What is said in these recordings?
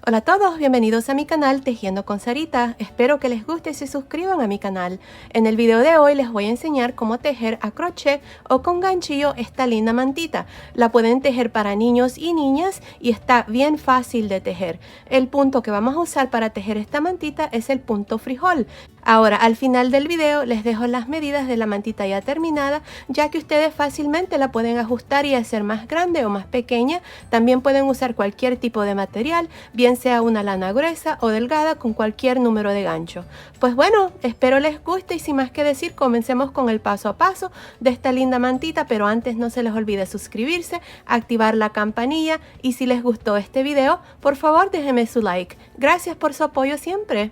Hola a todos, bienvenidos a mi canal Tejiendo con Sarita. Espero que les guste y se suscriban a mi canal. En el video de hoy les voy a enseñar cómo tejer a crochet o con ganchillo esta linda mantita. La pueden tejer para niños y niñas y está bien fácil de tejer. El punto que vamos a usar para tejer esta mantita es el punto frijol. Ahora, al final del video les dejo las medidas de la mantita ya terminada, ya que ustedes fácilmente la pueden ajustar y hacer más grande o más pequeña. También pueden usar cualquier tipo de material, bien sea una lana gruesa o delgada con cualquier número de gancho. Pues bueno, espero les guste y sin más que decir, comencemos con el paso a paso de esta linda mantita, pero antes no se les olvide suscribirse, activar la campanilla y si les gustó este video, por favor déjenme su like. Gracias por su apoyo siempre.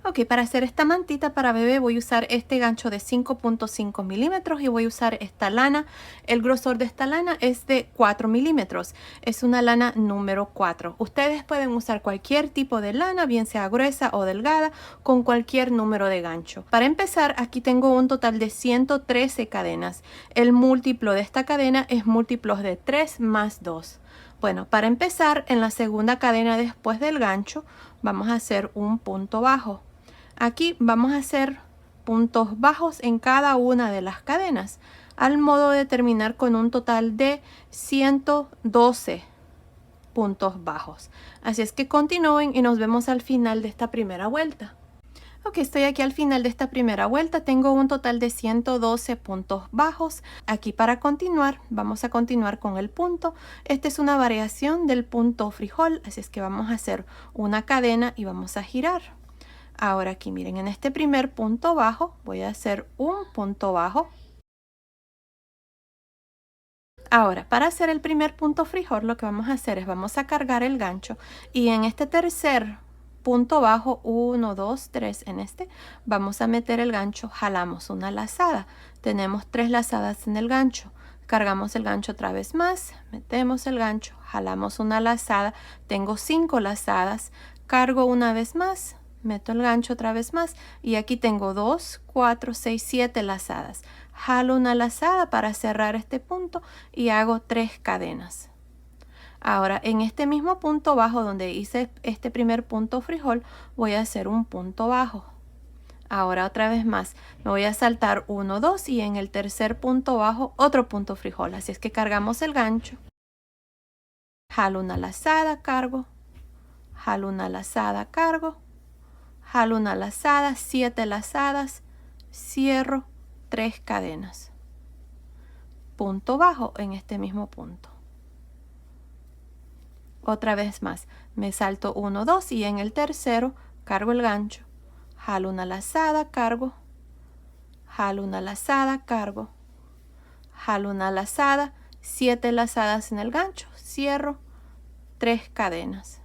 Ok, para hacer esta mantita para bebé voy a usar este gancho de 5.5 milímetros y voy a usar esta lana. El grosor de esta lana es de 4 milímetros. Es una lana número 4. Ustedes pueden usar cualquier tipo de lana, bien sea gruesa o delgada, con cualquier número de gancho. Para empezar, aquí tengo un total de 113 cadenas. El múltiplo de esta cadena es múltiplos de 3 más 2. Bueno, para empezar, en la segunda cadena después del gancho, vamos a hacer un punto bajo. Aquí vamos a hacer puntos bajos en cada una de las cadenas, al modo de terminar con un total de 112 puntos bajos. Así es que continúen y nos vemos al final de esta primera vuelta. Ok, estoy aquí al final de esta primera vuelta. Tengo un total de 112 puntos bajos. Aquí para continuar, vamos a continuar con el punto. Esta es una variación del punto frijol, así es que vamos a hacer una cadena y vamos a girar. Ahora aquí miren, en este primer punto bajo voy a hacer un punto bajo. Ahora, para hacer el primer punto frijol, lo que vamos a hacer es vamos a cargar el gancho y en este tercer punto bajo, 1, 2, 3, en este, vamos a meter el gancho, jalamos una lazada. Tenemos 3 lazadas en el gancho. Cargamos el gancho otra vez más, metemos el gancho, jalamos una lazada. Tengo 5 lazadas, cargo una vez más, meto el gancho otra vez más y aquí tengo 2, 4, 6, 7 lazadas. Jalo una lazada para cerrar este punto y hago 3 cadenas. Ahora en este mismo punto bajo donde hice este primer punto frijol voy a hacer un punto bajo. Ahora otra vez más me voy a saltar 1, 2 y en el tercer punto bajo otro punto frijol. Así es que cargamos el gancho, jalo una lazada, cargo, jalo una lazada, cargo, jalo una lazada, 7 lazadas, cierro, 3 cadenas, punto bajo en este mismo punto. Otra vez más, me salto 1, 2 y en el tercero cargo el gancho, jalo una lazada, cargo, jalo una lazada, cargo, jalo una lazada, 7 lazadas en el gancho, cierro, 3 cadenas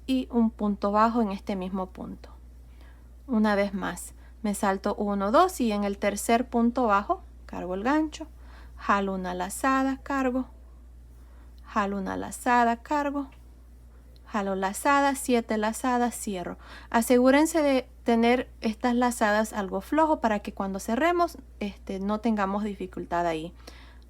y un punto bajo en este mismo punto. Una vez más, me salto 1, 2 y en el tercer punto bajo cargo el gancho, jalo una lazada, cargo, jalo una lazada, cargo, jalo lazada, 7 lazadas, cierro. Asegúrense de tener estas lazadas algo flojo para que cuando cerremos no tengamos dificultad ahí.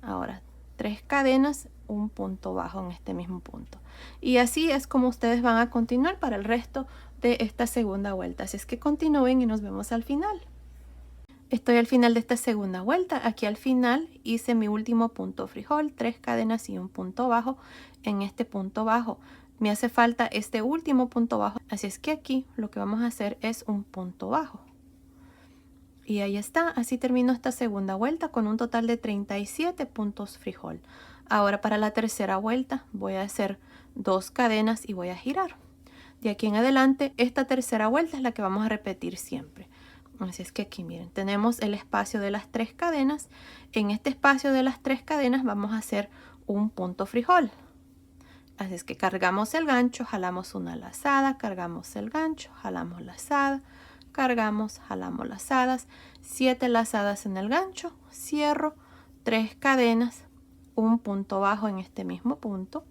Ahora 3 cadenas, un punto bajo en este mismo punto. Y así es como ustedes van a continuar para el resto de esta segunda vuelta. Así es que continúen y nos vemos al final. Estoy al final de esta segunda vuelta. Aquí al final hice mi último punto frijol, 3 cadenas y un punto bajo. En este punto bajo me hace falta este último punto bajo. Así es que aquí lo que vamos a hacer es un punto bajo. Y ahí está, así termino esta segunda vuelta con un total de 37 puntos frijol. Ahora para la tercera vuelta voy a hacer 2 cadenas y voy a girar. De aquí en adelante, esta tercera vuelta es la que vamos a repetir siempre. Así es que aquí miren, tenemos el espacio de las 3 cadenas. En este espacio de las 3 cadenas vamos a hacer un punto frijol. Así es que cargamos el gancho, jalamos una lazada, cargamos el gancho, jalamos lazada, cargamos, jalamos lazadas, 7 lazadas en el gancho, cierro, 3 cadenas, un punto bajo en este mismo punto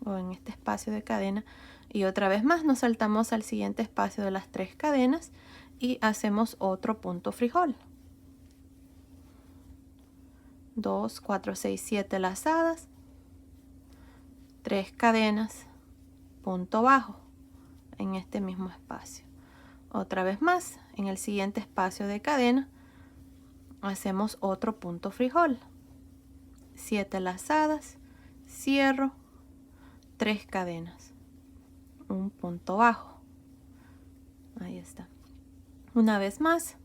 o en este espacio de cadena y otra vez más nos saltamos al siguiente espacio de las 3 cadenas y hacemos otro punto frijol. 2, 4, 6, 7 lazadas, 3 cadenas, punto bajo en este mismo espacio. Otra vez más, en el siguiente espacio de cadena hacemos otro punto frijol, 7 lazadas, cierro, 3 cadenas, un punto bajo. Ahí está. Una vez más,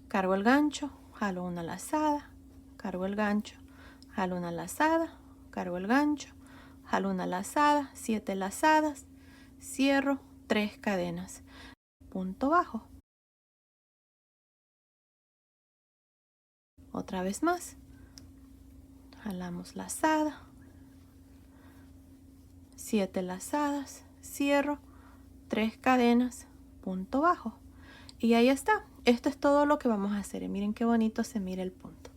cargo el gancho, jalo una lazada, cargo el gancho, jalo una lazada, cargo el gancho, jalo una lazada, 7 lazadas, cierro, 3 cadenas, punto bajo. Otra vez más, jalamos lazada, 7 lazadas, cierro, 3 cadenas, punto bajo. Y ahí está. Esto es todo lo que vamos a hacer. Y miren qué bonito se mira el punto.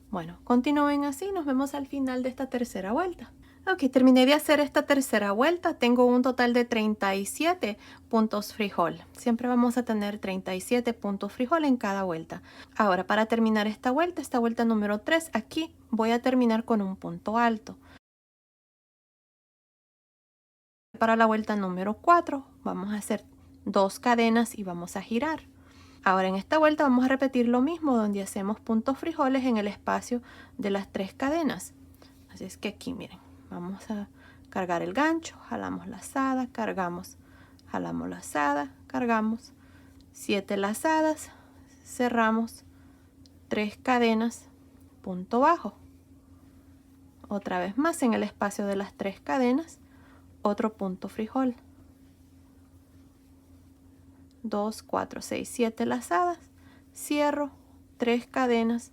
Bueno, continúen así. Nos vemos al final de esta tercera vuelta. Ok, terminé de hacer esta tercera vuelta. Tengo un total de 37 puntos frijol. Siempre vamos a tener 37 puntos frijol en cada vuelta. Ahora, para terminar esta vuelta número 3, aquí voy a terminar con un punto alto. Para la vuelta número 4, vamos a hacer 2 cadenas y vamos a girar. Ahora en esta vuelta vamos a repetir lo mismo, donde hacemos puntos frijoles en el espacio de las 3 cadenas. Así es que aquí miren, vamos a cargar el gancho, jalamos lazada, cargamos, jalamos lazada, cargamos, 7 lazadas, cerramos, 3 cadenas, punto bajo. Otra vez más en el espacio de las 3 cadenas, otro punto frijol. 2, 4, 6, 7 lazadas, cierro, 3 cadenas,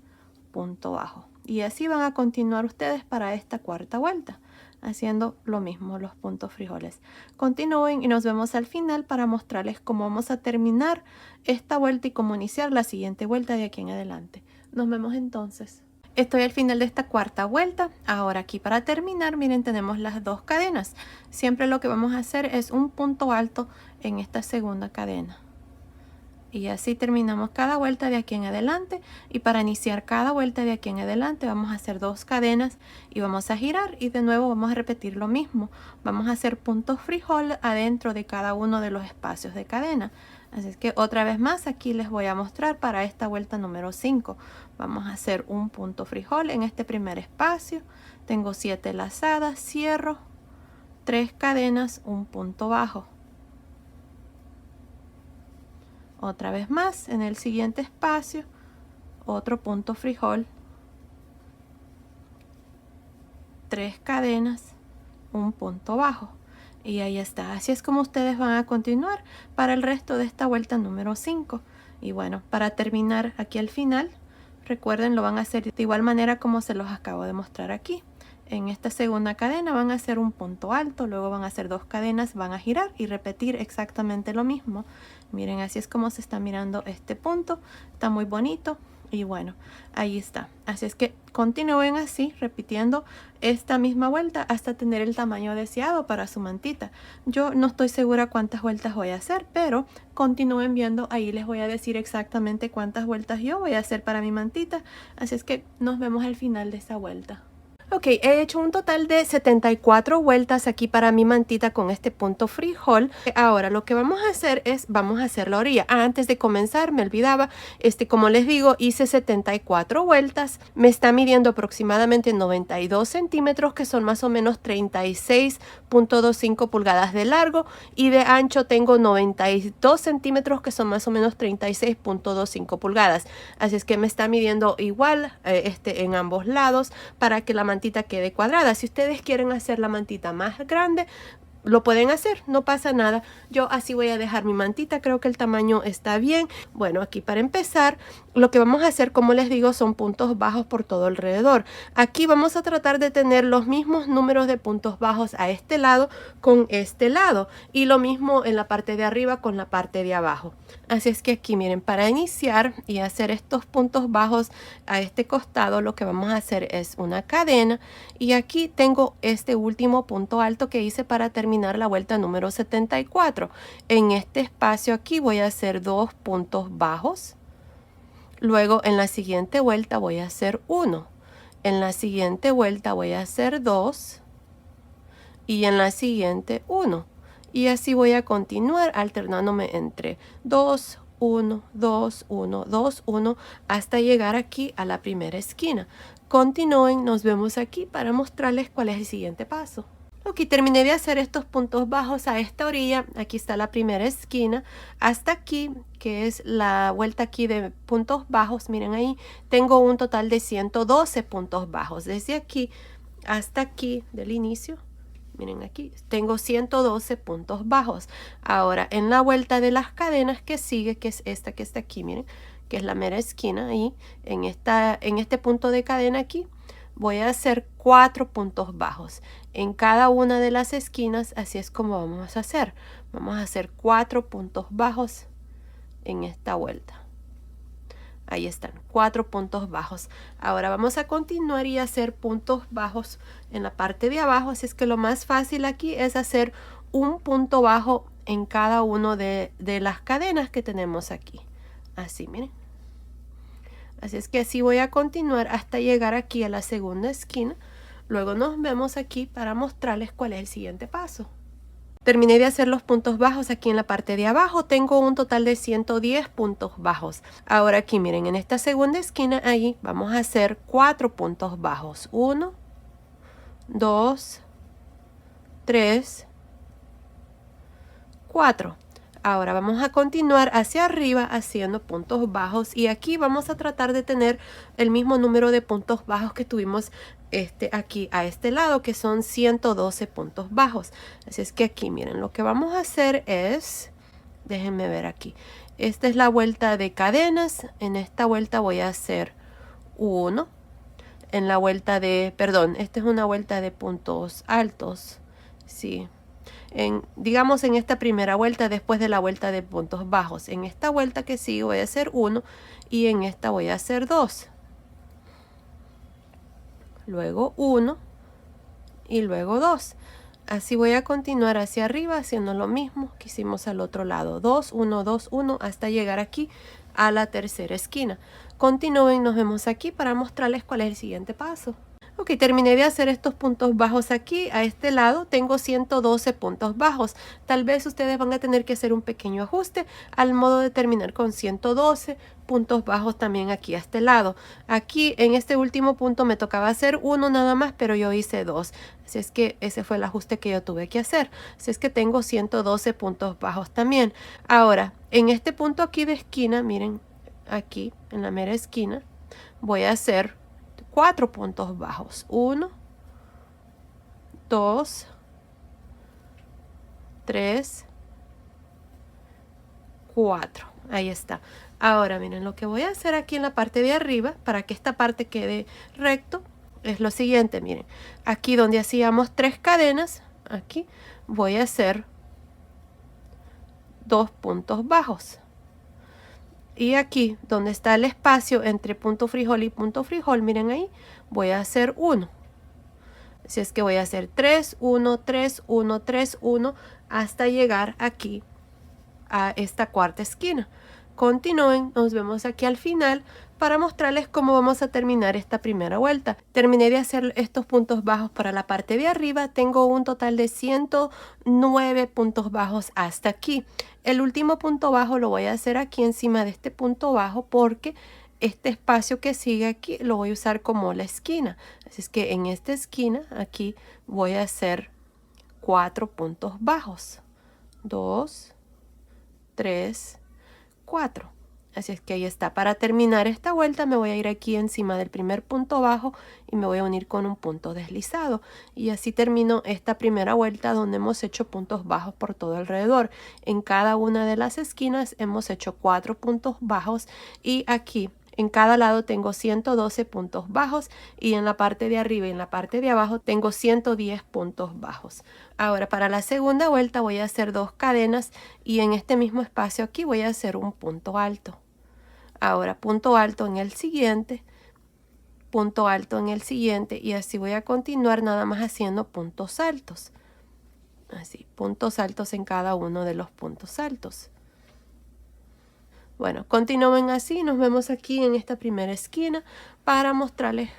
punto bajo. Y así van a continuar ustedes para esta cuarta vuelta, haciendo lo mismo, los puntos frijoles. Continúen y nos vemos al final para mostrarles cómo vamos a terminar esta vuelta y cómo iniciar la siguiente vuelta de aquí en adelante. Nos vemos entonces. Estoy al final de esta cuarta vuelta. Ahora aquí para terminar, miren, tenemos las 2 cadenas. Siempre lo que vamos a hacer es un punto alto en esta segunda cadena. Y así terminamos cada vuelta de aquí en adelante. Y para iniciar cada vuelta de aquí en adelante vamos a hacer 2 cadenas y vamos a girar. Y de nuevo vamos a repetir lo mismo. Vamos a hacer puntos frijol adentro de cada uno de los espacios de cadena. Así es que otra vez más aquí les voy a mostrar para esta vuelta número 5. Vamos a hacer un punto frijol en este primer espacio. Tengo 7 lazadas, cierro, 3 cadenas, un punto bajo. Otra vez más en el siguiente espacio, otro punto frijol, 3 cadenas, un punto bajo. Y ahí está. Así es como ustedes van a continuar para el resto de esta vuelta número 5. Y bueno, para terminar aquí al final, recuerden, lo van a hacer de igual manera como se los acabo de mostrar aquí. En esta segunda cadena van a hacer un punto alto, luego van a hacer 2 cadenas, van a girar y repetir exactamente lo mismo. Miren, así es como se está mirando este punto. Está muy bonito. Y bueno, ahí está. Así es que continúen así, repitiendo esta misma vuelta hasta tener el tamaño deseado para su mantita. Yo no estoy segura cuántas vueltas voy a hacer, pero continúen viendo. Ahí les voy a decir exactamente cuántas vueltas yo voy a hacer para mi mantita. Así es que nos vemos al final de esta vuelta. Ok, he hecho un total de 74 vueltas aquí para mi mantita con este punto frijol. Ahora lo que vamos a hacer es, vamos a hacer la orilla. Antes de comenzar me olvidaba, como les digo, hice 74 vueltas. Me está midiendo aproximadamente 92 centímetros, que son más o menos 36.25 pulgadas de largo. Y de ancho tengo 92 centímetros, que son más o menos 36.25 pulgadas. Así es que me está midiendo igual en ambos lados para que la mantita quede cuadrada. Si ustedes quieren hacer la mantita más grande, lo pueden hacer, no pasa nada. Yo así voy a dejar mi mantita, creo que el tamaño está bien. Bueno, aquí para empezar, lo que vamos a hacer, como les digo, son puntos bajos por todo alrededor. Aquí vamos a tratar de tener los mismos números de puntos bajos a este lado con este lado. Y lo mismo en la parte de arriba con la parte de abajo. Así es que aquí miren, para iniciar y hacer estos puntos bajos a este costado, lo que vamos a hacer es una cadena. Y aquí tengo este último punto alto que hice para terminar la vuelta número 74. En este espacio aquí voy a hacer 2 puntos bajos. Luego en la siguiente vuelta voy a hacer 1. En la siguiente vuelta voy a hacer 2. y en la siguiente 1. Y así voy a continuar alternándome entre 2, 1, 2, 1, 2, 1 hasta llegar aquí a la primera esquina. Continúen, nos vemos aquí para mostrarles cuál es el siguiente paso. Ok, terminé de hacer estos puntos bajos a esta orilla. Aquí está la primera esquina. Hasta aquí, que es la vuelta aquí de puntos bajos, miren ahí, tengo un total de 112 puntos bajos. Desde aquí hasta aquí del inicio, miren aquí, tengo 112 puntos bajos. Ahora, en la vuelta de las cadenas que sigue, que es esta que está aquí, miren, que es la mera esquina ahí, en este punto de cadena aquí, voy a hacer 4 puntos bajos en cada una de las esquinas. Así es como vamos a hacer. Vamos a hacer 4 puntos bajos en esta vuelta. Ahí están, 4 puntos bajos. Ahora vamos a continuar y hacer puntos bajos en la parte de abajo. Así es que lo más fácil aquí es hacer un punto bajo en cada uno de las cadenas que tenemos aquí. Así, miren. Así es que así voy a continuar hasta llegar aquí a la segunda esquina. Luego nos vemos aquí para mostrarles cuál es el siguiente paso. Terminé de hacer los puntos bajos aquí en la parte de abajo. Tengo un total de 110 puntos bajos. Ahora aquí miren, en esta segunda esquina ahí vamos a hacer 4 puntos bajos. 1, 2, 3, 4. Ahora vamos a continuar hacia arriba haciendo puntos bajos y aquí vamos a tratar de tener el mismo número de puntos bajos que tuvimos aquí a este lado, que son 112 puntos bajos. Así es que aquí miren, lo que vamos a hacer es, déjenme ver aquí, esta es la vuelta de cadenas. En esta vuelta voy a hacer 1. En la vuelta de, perdón, esta es una vuelta de puntos altos, sí. Digamos en esta primera vuelta después de la vuelta de puntos bajos. En esta vuelta que sigue voy a hacer 1 y en esta voy a hacer 2. Luego 1 y luego 2. Así voy a continuar hacia arriba haciendo lo mismo que hicimos al otro lado. 2, 1, 2, 1 hasta llegar aquí a la tercera esquina. Continúen, nos vemos aquí para mostrarles cuál es el siguiente paso. Ok, terminé de hacer estos puntos bajos aquí. A este lado tengo 112 puntos bajos. Tal vez ustedes van a tener que hacer un pequeño ajuste al modo de terminar con 112 puntos bajos también aquí a este lado. Aquí en este último punto me tocaba hacer 1 nada más, pero yo hice 2. Así es que ese fue el ajuste que yo tuve que hacer. Así es que tengo 112 puntos bajos también. Ahora, en este punto aquí de esquina, miren, aquí en la mera esquina, voy a hacer 4 puntos bajos. 1, 2, 3, 4. Ahí está. Ahora miren, lo que voy a hacer aquí en la parte de arriba, para que esta parte quede recto, es lo siguiente. Miren, aquí donde hacíamos 3 cadenas, aquí voy a hacer 2 puntos bajos. Y aquí, donde está el espacio entre punto frijol y punto frijol, miren ahí, voy a hacer 1. Así es que voy a hacer 3, 1, 3, 1, 3, 1, hasta llegar aquí a esta cuarta esquina. Continúen, nos vemos aquí al final para mostrarles cómo vamos a terminar esta primera vuelta. Terminé de hacer estos puntos bajos para la parte de arriba. Tengo un total de 109 puntos bajos hasta aquí. El último punto bajo lo voy a hacer aquí encima de este punto bajo porque este espacio que sigue aquí lo voy a usar como la esquina. Así es que en esta esquina aquí voy a hacer 4 puntos bajos. 2, 3, 4. Así es que ahí está. Para terminar esta vuelta me voy a ir aquí encima del primer punto bajo y me voy a unir con un punto deslizado. Y así termino esta primera vuelta donde hemos hecho puntos bajos por todo alrededor. En cada una de las esquinas hemos hecho 4 puntos bajos y aquí en cada lado tengo 112 puntos bajos y en la parte de arriba y en la parte de abajo tengo 110 puntos bajos. Ahora para la segunda vuelta voy a hacer 2 cadenas y en este mismo espacio aquí voy a hacer un punto alto. Ahora punto alto en el siguiente, punto alto en el siguiente y así voy a continuar nada más haciendo puntos altos. Así, puntos altos en cada uno de los puntos altos. Bueno, continúen así, nos vemos aquí en esta primera esquina para mostrarles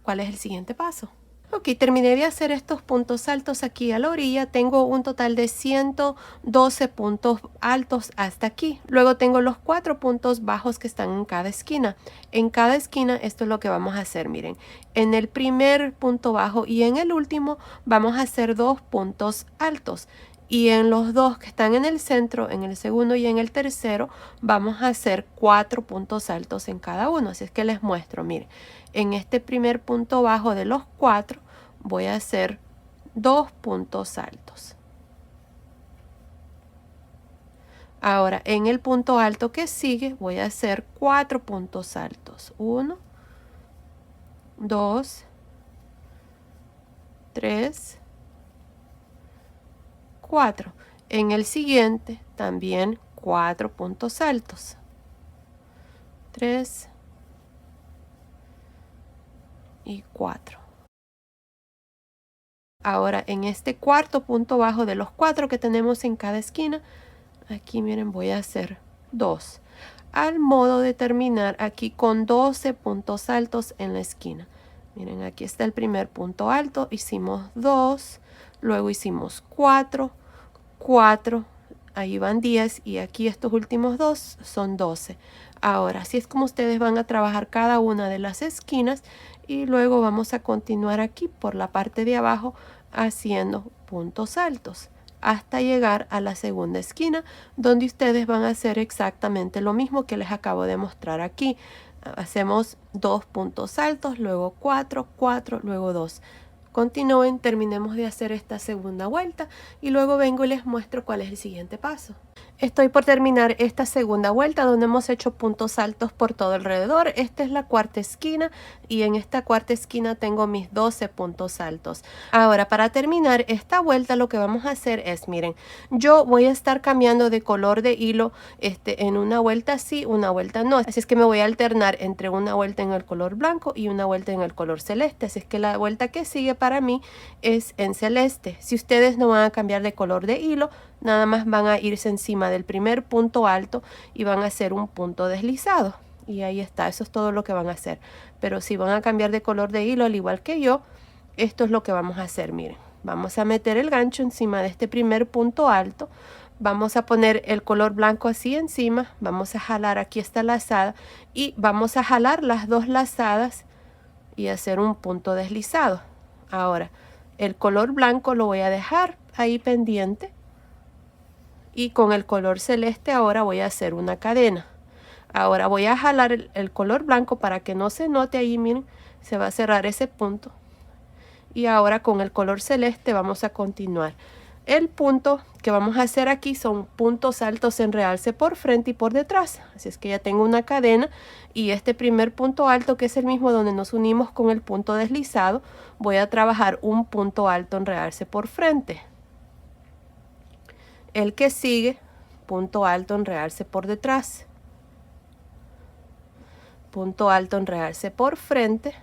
cuál es el siguiente paso. Ok, terminé de hacer estos puntos altos aquí a la orilla. Tengo un total de 112 puntos altos hasta aquí. Luego tengo los 4 puntos bajos que están en cada esquina. En cada esquina esto es lo que vamos a hacer, miren. En el primer punto bajo y en el último vamos a hacer 2 puntos altos. Y en los dos que están en el centro, en el segundo y en el tercero, vamos a hacer 4 puntos altos en cada uno. Así es que les muestro, miren. En este primer punto bajo de los 4 voy a hacer 2 puntos altos. Ahora en el punto alto que sigue voy a hacer 4 puntos altos. 1, 2, 3, 4. En el siguiente también 4 puntos altos. 3 y 4. Ahora en este cuarto punto bajo de los 4 que tenemos en cada esquina, aquí miren, voy a hacer 2. Al modo de terminar aquí con 12 puntos altos en la esquina. Miren, aquí está el primer punto alto, hicimos 2, luego hicimos 4, 4, ahí van 10 y aquí estos últimos 2 son 12. Ahora, así es como ustedes van a trabajar cada una de las esquinas y luego vamos a continuar aquí por la parte de abajo haciendo puntos altos hasta llegar a la segunda esquina, donde ustedes van a hacer exactamente lo mismo que les acabo de mostrar aquí. Hacemos 2 puntos altos, luego 4, 4, luego 2. Continúen, terminemos de hacer esta segunda vuelta y luego vengo y les muestro cuál es el siguiente paso. Estoy por terminar esta segunda vuelta donde hemos hecho puntos altos por todo alrededor. Esta es la cuarta esquina y en esta cuarta esquina tengo mis 12 puntos altos. Ahora, para terminar esta vuelta lo que vamos a hacer es, miren, yo voy a estar cambiando de color de hilo en una vuelta sí, una vuelta no. Así es que me voy a alternar entre una vuelta en el color blanco y una vuelta en el color celeste. Así es que la vuelta que sigue para mí es en celeste. Si ustedes no van a cambiar de color de hilo, nada más van a irse encima del primer punto alto y van a hacer un punto deslizado. Y ahí está, eso es todo lo que van a hacer. Pero si van a cambiar de color de hilo, al igual que yo, esto es lo que vamos a hacer, miren. Vamos a meter el gancho encima de este primer punto alto. Vamos a poner el color blanco así encima. Vamos a jalar aquí esta lazada y vamos a jalar las dos lazadas y hacer un punto deslizado. Ahora, el color blanco lo voy a dejar ahí pendiente. Y con el color celeste ahora voy a hacer una cadena. Ahora voy a jalar el color blanco para que no se note ahí, miren, se va a cerrar ese punto. Y ahora con el color celeste vamos a continuar. El punto que vamos a hacer aquí son puntos altos en realce por frente y por detrás. Así es que ya tengo una cadena y este primer punto alto, que es el mismo donde nos unimos con el punto deslizado, voy a trabajar un punto alto en realce por frente. El que sigue, punto alto en realce por detrás, punto alto en realce por frente,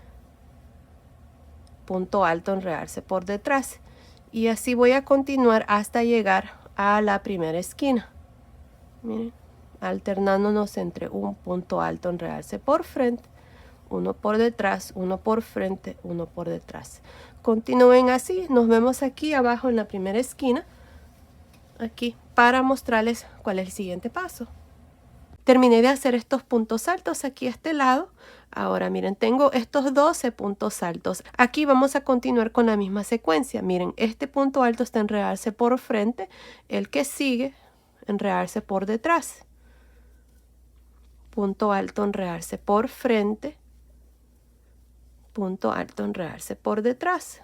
punto alto en realce por detrás. Y así voy a continuar hasta llegar a la primera esquina. Miren, alternándonos entre un punto alto en realce por frente, uno por detrás, uno por frente, uno por detrás. Continúen así, nos vemos aquí abajo en la primera esquina. Aquí para mostrarles cuál es el siguiente paso. Terminé de hacer estos puntos altos aquí a este lado. Ahora miren, tengo estos 12 puntos altos. Aquí vamos a continuar con la misma secuencia. Miren, este punto alto está en realce por frente, el que sigue en realce por detrás. Punto alto en realce por frente, punto alto en realce por detrás.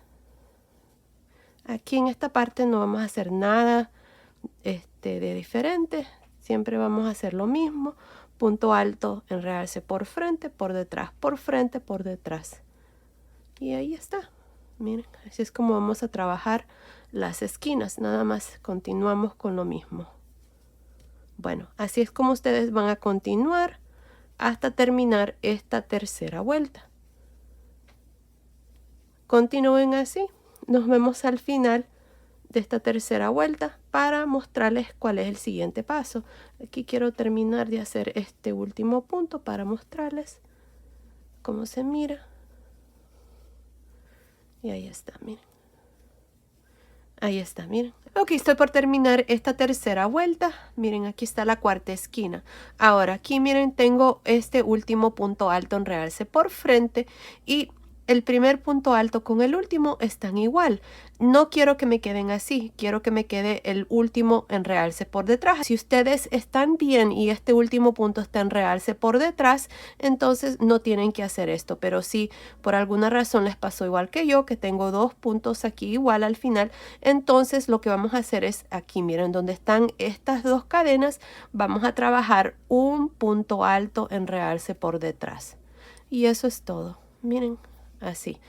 Aquí en esta parte no vamos a hacer nada de diferente, siempre vamos a hacer lo mismo. Punto alto en realce por frente, por detrás, por frente, por detrás. Y ahí está. Miren, así es como vamos a trabajar las esquinas. Nada más continuamos con lo mismo. Bueno, así es como ustedes van a continuar hasta terminar esta tercera vuelta. Continúen así. Nos vemos al final de esta tercera vuelta para mostrarles cuál es el siguiente paso. Aquí quiero terminar de hacer este último punto para mostrarles cómo se mira. Y ahí está, miren. Ahí está, miren. Ok, estoy por terminar esta tercera vuelta. Miren, aquí está la cuarta esquina. Ahora, aquí miren, tengo este último punto alto en realce por frente y el primer punto alto con el último están igual. No quiero que me queden así, quiero que me quede el último en realce por detrás. Si ustedes están bien y este último punto está en realce por detrás, entonces no tienen que hacer esto. Pero si por alguna razón les pasó igual que yo, que tengo dos puntos aquí igual al final, entonces lo que vamos a hacer es aquí, miren, donde están estas dos cadenas, vamos a trabajar un punto alto en realce por detrás. Y eso es todo, miren. Así.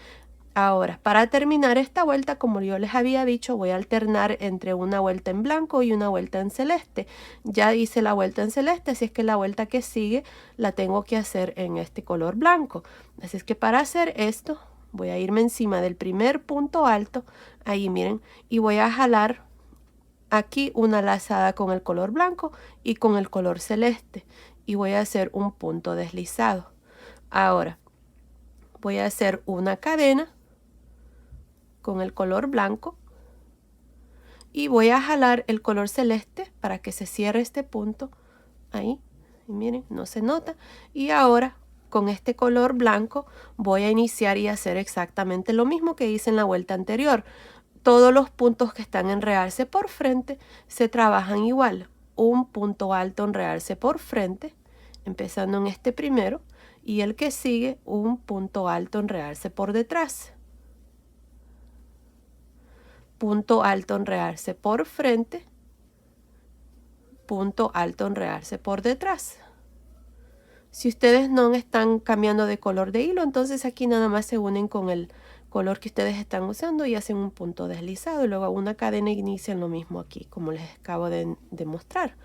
Ahora, para terminar esta vuelta, como yo les había dicho, voy a alternar entre una vuelta en blanco y una vuelta en celeste. Ya hice la vuelta en celeste, así es que la vuelta que sigue la tengo que hacer en este color blanco. Así es que para hacer esto, voy a irme encima del primer punto alto, ahí miren, y voy a jalar aquí una lazada con el color blanco y con el color celeste. Y voy a hacer un punto deslizado. Ahora, voy a hacer una cadena con el color blanco y voy a jalar el color celeste para que se cierre este punto ahí. Y miren, no se nota. Y ahora con este color blanco voy a iniciar y hacer exactamente lo mismo que hice en la vuelta anterior. Todos los puntos que están en realce por frente se trabajan igual. Un punto alto en realce por frente, empezando en este primero, y el que sigue un punto alto en realce por detrás. Punto alto en realce por frente, punto alto en realce por detrás. Si ustedes no están cambiando de color de hilo, entonces aquí nada más se unen con el color que ustedes están usando y hacen un punto deslizado y luego una cadena e inician lo mismo aquí, como les acabo de mostrar.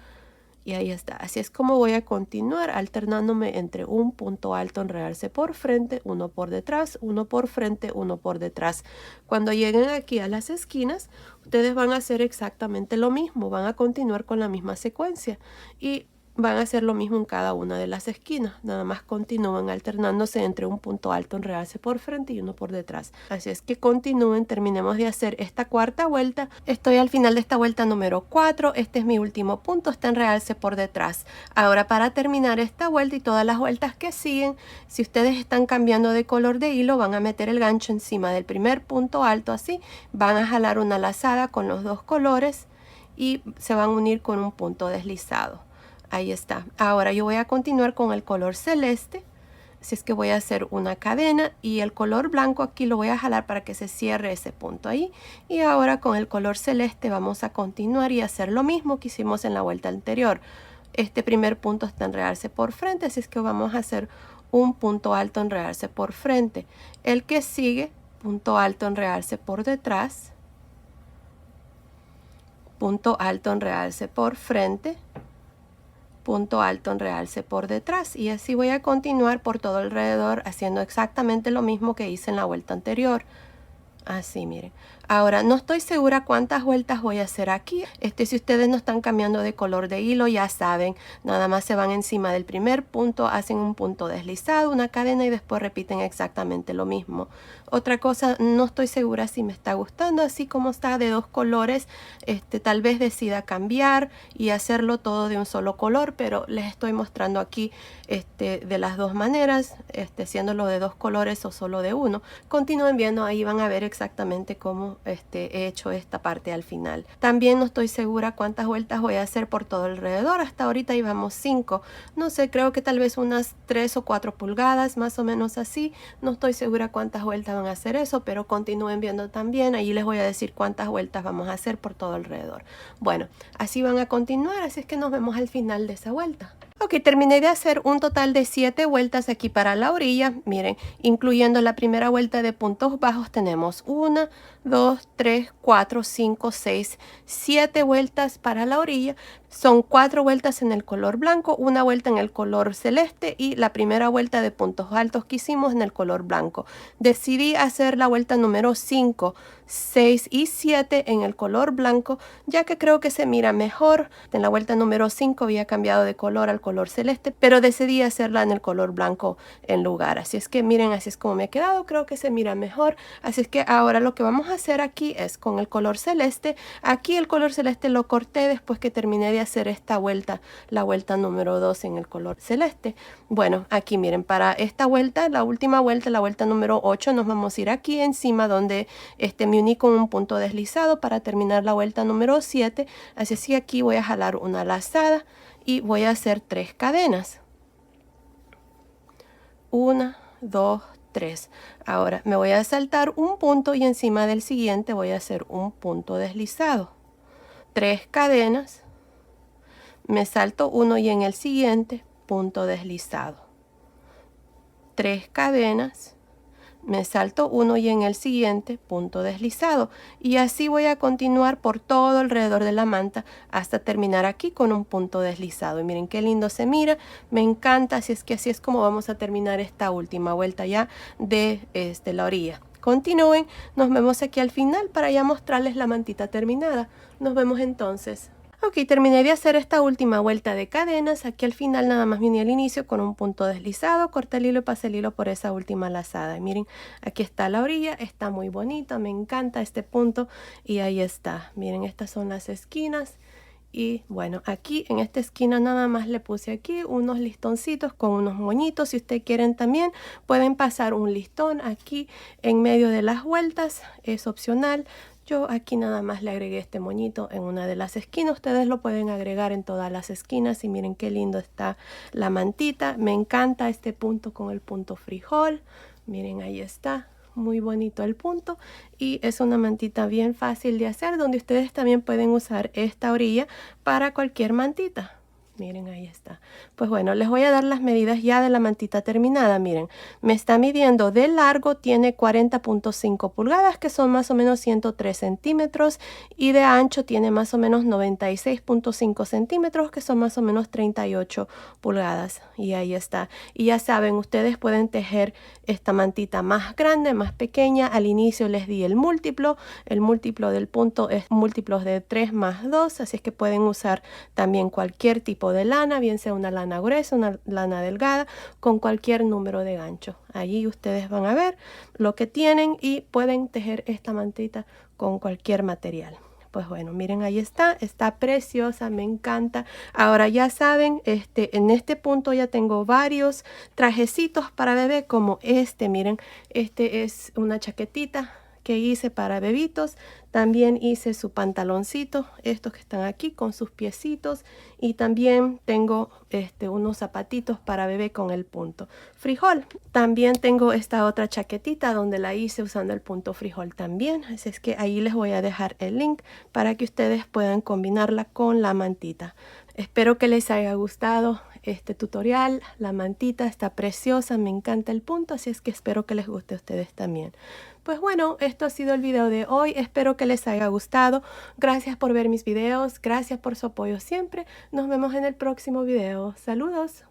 Y ahí está. Así es como voy a continuar alternándome entre un punto alto en realce por frente, uno por detrás, uno por frente, uno por detrás. Cuando lleguen aquí a las esquinas, ustedes van a hacer exactamente lo mismo. Van a continuar con la misma secuencia y van a hacer lo mismo en cada una de las esquinas. Nada más continúan alternándose entre un punto alto en realce por frente y uno por detrás. Así es que continúen, terminemos de hacer esta cuarta vuelta. Estoy al final de esta vuelta número 4. Este es mi último punto, está en realce por detrás. Ahora para terminar esta vuelta y todas las vueltas que siguen, si ustedes están cambiando de color de hilo, van a meter el gancho encima del primer punto alto así. Van a jalar una lazada con los dos colores y se van a unir con un punto deslizado. Ahí está. Ahora yo voy a continuar con el color celeste. Así es que voy a hacer una cadena y el color blanco aquí lo voy a jalar para que se cierre ese punto ahí. Y ahora con el color celeste vamos a continuar y hacer lo mismo que hicimos en la vuelta anterior. Este primer punto está en realce por frente, así es que vamos a hacer un punto alto en realce por frente. El que sigue, punto alto en realce por detrás. Punto alto en realce por frente. Punto alto en realce por detrás y así voy a continuar por todo alrededor haciendo exactamente lo mismo que hice en la vuelta anterior. Así, miren. Ahora, no estoy segura cuántas vueltas voy a hacer aquí. Si ustedes no están cambiando de color de hilo, ya saben, nada más se van encima del primer punto, hacen un punto deslizado, una cadena y después repiten exactamente lo mismo. Otra cosa, no estoy segura si me está gustando así como está de dos colores. Tal vez decida cambiar y hacerlo todo de un solo color, pero les estoy mostrando aquí de las dos maneras, haciéndolo de dos colores o solo de uno. Continúen viendo, ahí van a ver exactamente cómo he hecho esta parte al final. También no estoy segura cuántas vueltas voy a hacer por todo alrededor. Hasta ahorita íbamos 5. No sé, creo que tal vez unas 3 o 4 pulgadas, más o menos así. No estoy segura cuántas vueltas van a hacer eso, pero continúen viendo también. Allí les voy a decir cuántas vueltas vamos a hacer por todo alrededor. Bueno, así van a continuar, así es que nos vemos al final de esa vuelta. Ok, terminé de hacer un total de 7 vueltas aquí para la orilla. Miren, incluyendo la primera vuelta de puntos bajos, tenemos 1, 2, 3, 4, 5, 6, 7 vueltas para la orilla. Son 4 vueltas en el color blanco, una vuelta en el color celeste y la primera vuelta de puntos altos que hicimos en el color blanco. Decidí hacer la vuelta número 5 6 y 7 en el color blanco, ya que creo que se mira mejor. En la vuelta número 5 había cambiado de color al color celeste, pero decidí hacerla en el color blanco en lugar. Así es que miren, así es como me ha quedado, creo que se mira mejor. Así es que ahora lo que vamos a hacer aquí es con el color celeste. Aquí el color celeste lo corté después que terminé de hacer esta vuelta, la vuelta número 2 en el color celeste. Bueno, aquí miren, para esta vuelta, la última vuelta, la vuelta número 8, nos vamos a ir aquí encima donde me uní con un punto deslizado para terminar la vuelta número 7. Así es que aquí voy a jalar una lazada y voy a hacer 3 cadenas. 1, 2, 3. Ahora me voy a saltar un punto y encima del siguiente voy a hacer un punto deslizado. 3 cadenas. Me salto uno y en el siguiente punto deslizado. 3 cadenas. Me salto uno y en el siguiente punto deslizado, y así voy a continuar por todo alrededor de la manta hasta terminar aquí con un punto deslizado. Y miren qué lindo se mira, me encanta. Así es que así es como vamos a terminar esta última vuelta ya de la orilla. Continúen, nos vemos aquí al final para ya mostrarles la mantita terminada. Nos vemos entonces. Ok, terminé de hacer esta última vuelta de cadenas. Aquí al final nada más vine al inicio con un punto deslizado, corté el hilo y pasé el hilo por esa última lazada. Y miren, aquí está la orilla, está muy bonita, me encanta este punto. Y ahí está, miren, estas son las esquinas. Y bueno, aquí en esta esquina nada más le puse aquí unos listoncitos con unos moñitos. Si ustedes quieren también pueden pasar un listón aquí en medio de las vueltas, es opcional. Yo aquí nada más le agregué este moñito en una de las esquinas. Ustedes lo pueden agregar en todas las esquinas. Y miren qué lindo está la mantita. Me encanta este punto con el punto frijol. Miren, ahí está. Muy bonito el punto, y es una mantita bien fácil de hacer, donde ustedes también pueden usar esta orilla para cualquier mantita. Miren, ahí está. Pues bueno, les voy a dar las medidas ya de la mantita terminada. Miren, me está midiendo de largo, tiene 40.5 pulgadas, que son más o menos 103 centímetros, y de ancho tiene más o menos 96.5 centímetros, que son más o menos 38 pulgadas. Y ahí está. Y ya saben, ustedes pueden tejer esta mantita más grande, más pequeña. Al inicio les di el múltiplo del punto es múltiplos de 3 más 2, así es que pueden usar también cualquier tipo de lana, bien sea una lana gruesa, una lana delgada, con cualquier número de gancho. Allí ustedes van a ver lo que tienen y pueden tejer esta mantita con cualquier material. Pues bueno, miren, ahí está preciosa, me encanta. Ahora ya saben, en este punto ya tengo varios trajecitos para bebé, como miren, es una chaquetita que hice para bebitos. También hice su pantaloncito, estos que están aquí con sus piecitos, y también tengo unos zapatitos para bebé con el punto frijol. También tengo esta otra chaquetita donde la hice usando el punto frijol también, así es que ahí les voy a dejar el link para que ustedes puedan combinarla con la mantita. Espero que les haya gustado este tutorial. La mantita está preciosa, me encanta el punto, así es que espero que les guste a ustedes también. Pues bueno, esto ha sido el video de hoy. Espero que les haya gustado. Gracias por ver mis videos, gracias por su apoyo siempre. Nos vemos en el próximo video. Saludos.